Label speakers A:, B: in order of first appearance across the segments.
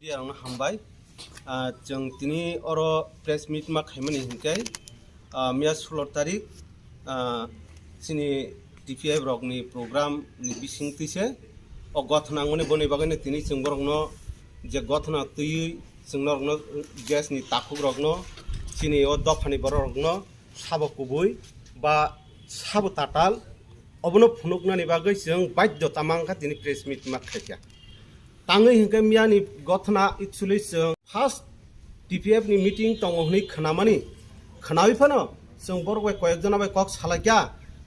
A: Diarang hambai jeng tini oro press meet mak haimani hingkai mia 16 tarik sini TPI rok ni program ni bising tise o gothna ngone boni bagane tini singborokno je gothna tui singnorokno gas ni takuk rokno sini o dofani borokno sabo kubui ba sabo tatal obono phunuknani bagai jeng baidyo tamangka tini press meet mak khaikya tangai hingke miani gothna actually jeng first TPF ni meeting tongohni khanamani khanawi phano jeng borok bai koyekjona bai kok salakya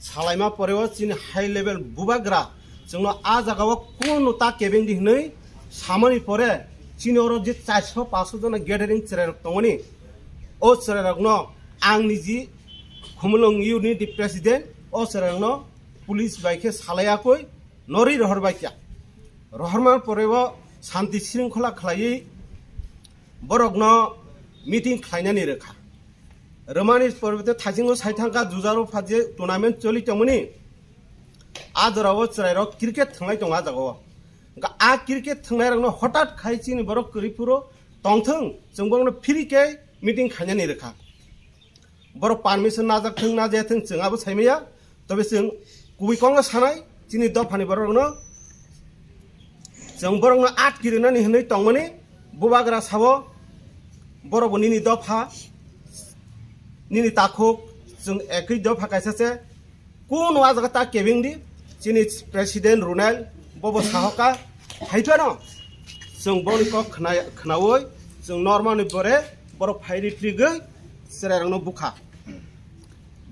A: salaima poreo chini high level bubagra jengno a jagao kono ta kebeng di hnei samani pore chini oro je 400 500 jona gathering chererok tongoni o chererokno angni ji khumulong unit president o chererokno police baike salayakoi nori rohor baikya rohorman porebo শান্তি শৃঙ্খলা খালাই বরকনো meeting খাইনানি রেখা রমানি পর্বতে থাজিঙ্গো সাইথাঙ্কা জুজারো ফাজে tournament চলি তমনি আদরাও চরাইরক cricket থাंनाय दं आजागो आ cricket थांनाय रंनो हठात खाइचिनि बरक करिपुरो तंथों जों बरनो फ्रिके meeting खाइनानि रेखा बरक permission नाजाथों ना जायाथों जोंआबो साइमाया तबे जों कुबिकंगा सानाय जिनि दफानि बरकनो जों बरंनो आट गिरनानि हनै तंमनि बुबाग्रा साबो बरबो निनि दफा निनि ताखुक जों एकै दफा कायसासे कोन वाजगा ता केबिंदि जिनि प्रेसिडेंट रोनाल्ड बबो साहका हाइफानो जों बरनि को खनावै जों नर्मालि बरे बर फाइरि ट्रिगै सेरारंनो बुखा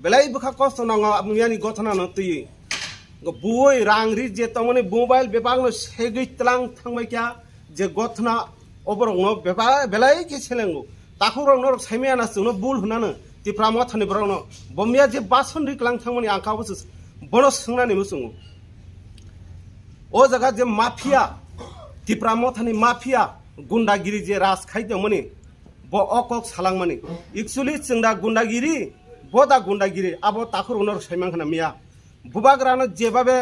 A: बेलाय बुखा कस्त नङा मियानि गथना न तुइ बुई रांगरि जे तमने मोबाइल बेबागनो सेगै तलां थांबाय क्या जे गथना अबरंनो बेबा बेलाय के सेलेंगो ताखुरंनो साइमियाना जोंनो बुल हुनानो तिफ्रामा थानि बरंनो बमिया जे बासन रिक्लां थांमनि आंखाबोस बनो सोंनानै मोसुङो ओ जगा जे माफिया तिफ्रामा थानि माफिया गुंडागिरि जे राज खाइदोंमनि ब अकक सालांमनि एक्चुअली जोंदा गुंडागिरि बदा गुंडागिरि आबो ताखुरंनो साइमांखना मिया बुबाग्रानो जेबाबे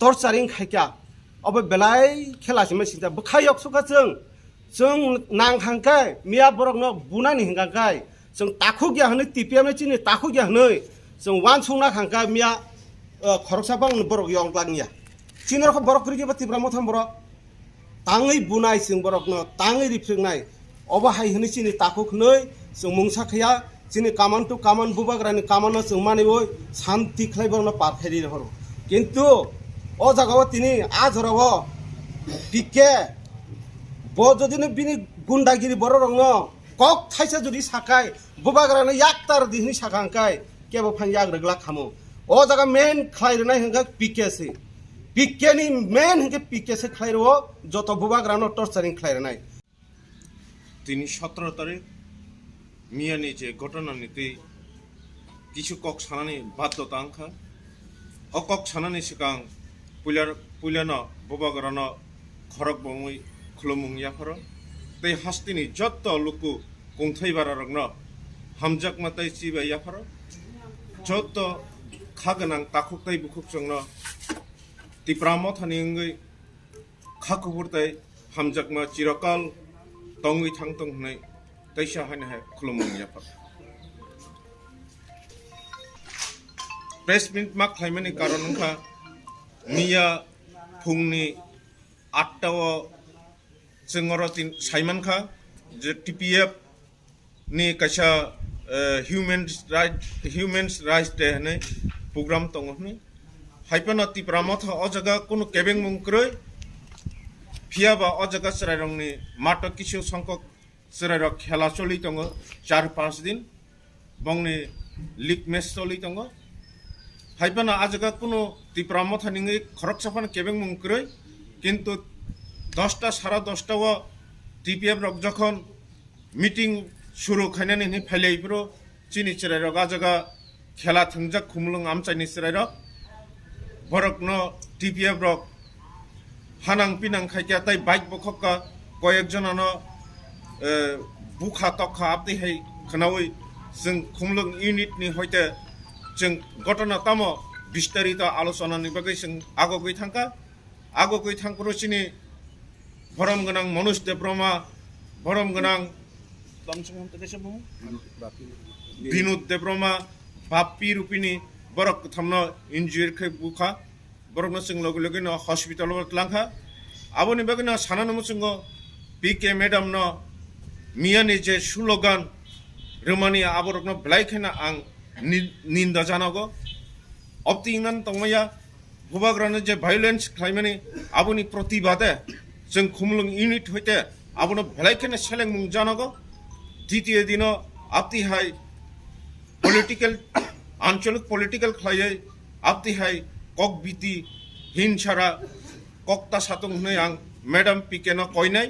A: टर्चारिं खाइका अब बेलाय खेलासिम सिदा बखायक सुखाजों जों नांखांखाय मिया बरकनो बुनानि हिंगाखाय जों ताखु गया हनै टिपिएमनि चिनि ताखु गया हनै जों वान संना खांखाय मिया खरकसाबां बरक यंग्लांनिया चिनरख बरक क्रिके बतिब्रा मथाम बरक ताङै बुनाय जों बरकनो ताङै रिफ्रिंनाय अब हाय हनै चिनि ताखु खनै जों मुंसाखया जिनि कामान टू कामान बुबाग्रानि कामान जों मानिबो शांति खालायबरनो पारफेरि हरो किन्तु ओ जागाव तिनि आजराव पिके ब जदिनो बिनि गुंडागिरि बररंनो कक थाइसा जुदि साखाय बुबाग्रानो याक्तार दिनि साखांखाय केबो फां याग्रगला खामो ओ जागा मेन खालायरनाय हंगा पिकेसि पिकेनि मेन हंगे पिकेसि खालायरो जत बुबाग्रानो टर्चारिं खालायरनाय
B: তিনি 17 তারিখ মিয়ানি যে ঘটনা নীতি কিছু কক সানানি বাধ্যতা আংখা অকক সানানি সিগাং পুইলানো ববাগরানো খরক বমুই খুলুমুং ইয়াফার তৈ হাস্তিনি যত লুকু কংথাইবারা রগ্ন হামজাক মাতাই চিবা ইয়াফার যত খাগনাং তাখুকতাই বুখুকজংনো তিপ্রাম থানি ওঙ্গৈ খাকুপুরতাই হামজাকমা চিরকাল তঙ্গৈ থাংতং হनै तैसा है खुलुमंग याफा प्रेस मिट माक खाइमानि कारण उनका मिया फुंनि 8टाव जोंगर दिन साइमानखा जे टीपीएफ नि कैसा ह्यूमन्स राइट्स डे हनै प्रोग्राम तंगहनि हाइपना तिप्रामथ अ जगा कोनो केबें मुंक्रै फियाबा अ जगा सरायरंनि माट किछु संख्यक सेरार खेला चलि दङ 4-5 दिन बंनि लीग मैच चलि दङ हाइबाना आजगा कोनो तिप्राम थानिङै खरक साफान केबें मुंक्रै किन्तु 10टा 10:30 व टीपीएफ रक जखन मीटिंग शुरू खाइनानै नि फाइलाइब्रो चिनि सेरार आजगा खेला थंजाक खुमलुं आमचाइनि सेरार बरकनो टीपीएफ रक हानां पिनां खाइया ताइ बाइक बखका कयेक जनानो बुखा तखा आपदे है खनावै जों खुमलुं यूनिट नि हयते जों घटना तामो विस्तारित आलोचना नि बागै जों आगो गै थांका आगो गै थांखरो चिनि भरम गोनां मनुष देब्रमा বরম গনাং তংসং থেকে বুং বিনোদ দেব্রমা বাপ্পি রূপিনী বরক থামনো ইনজুরি খে বুখা বরক সিং লগে লগে ন হসপিটাল লাংখা আবনি বাগে ন সানানো মুসুঙ্গ পিকে ম্যাডাম ন মিয়ানি যে স্লোগান রমানি আবরক ন ব্লাইখেনা আং নিন্দা জানাগো অবতি ইংনান তংমায়া ভুবাগ্রানো যে ভায়োলেন্স খাইমানি আবনি প্রতিবাদে जों खुमलुं इउनिट हইতে আবনো ভলাইখেনে সেলেং মুং জানাগো দ্বিতীয় দিন আপতিহাই পলিটিক্যাল আঞ্চলিক পলিটিক্যাল খাইয়ে আপতিহাই কক বিতি হিংসারা কক্তা সাতং হই আং ম্যাডাম পিকেন কইনাই